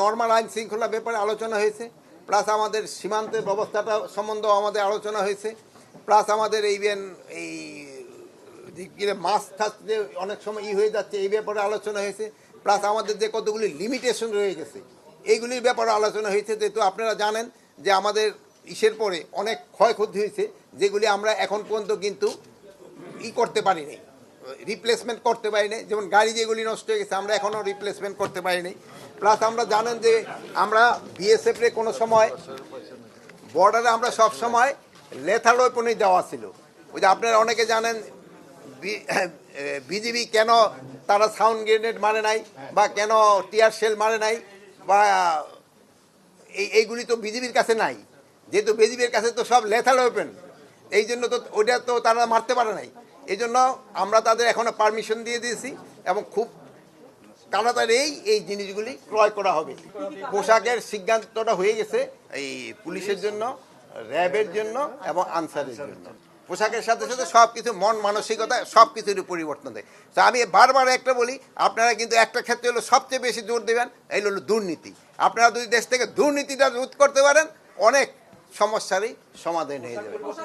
Normal আইন শৃঙ্খলা ব্যাপারে আলোচনা হয়েছে, প্লাস আমাদের সীমান্তের ব্যবস্থাটা সম্বন্ধেও আমাদের আলোচনা হয়েছে, প্লাস আমাদের এই মাছ টাছ যে অনেক সময় হয়ে যাচ্ছে এই ব্যাপারে আলোচনা হয়েছে, প্লাস আমাদের যে কতগুলি লিমিটেশন রয়ে গেছে এইগুলির ব্যাপারে আলোচনা হয়েছে। যেহেতু আপনারা জানেন যে আমাদের ইসের পরে অনেক ক্ষয়ক্ষতি হয়েছে, যেগুলি আমরা এখন পর্যন্ত কিন্তু করতে পারিনি, রিপ্লেসমেন্ট করতে পারিনি। যেমন গাড়ি যেগুলি নষ্ট হয়ে গেছে আমরা এখনও রিপ্লেসমেন্ট করতে পারিনি। প্লাস আমরা জানেন যে আমরা বিএসএফে কোনো সময় বর্ডারে আমরা সব সময় লেথাল ওয়েপনই দেওয়া ছিল। ওই যে আপনারা অনেকে জানেন বিজিবি কেন তারা সাউন্ড গ্রেনেড মারে নাই বা কেন টিয়ার শেল মারে নাই, বা এইগুলি তো বিজিবির কাছে নাই, যেহেতু বিজিবির কাছে তো সব লেথাল ওয়েপন, এই জন্য তো ওইটা তো তারা মারতে পারে নাই। এই জন্য আমরা তাদের এখনও পারমিশন দিয়ে দিয়েছি এবং খুব তাড়াতাড়ি এই জিনিসগুলি ক্রয় করা হবে। পোশাকের সিদ্ধান্তটা হয়ে গেছে এই পুলিশের জন্য, র্যাবের জন্য এবং আনসারের জন্য। পোশাকের সাথে সাথে সব কিছু মন মানসিকতা সব কিছুরই পরিবর্তন দেয়। তো আমি বারবার একটা বলি, আপনারা কিন্তু একটা ক্ষেত্রে হলো সবচেয়ে বেশি জোর দেবেন, এই হলো দুর্নীতি। আপনারা যদি দেশ থেকে দুর্নীতিটা রোধ করতে পারেন অনেক সমস্যারই সমাধান হয়ে যাবে।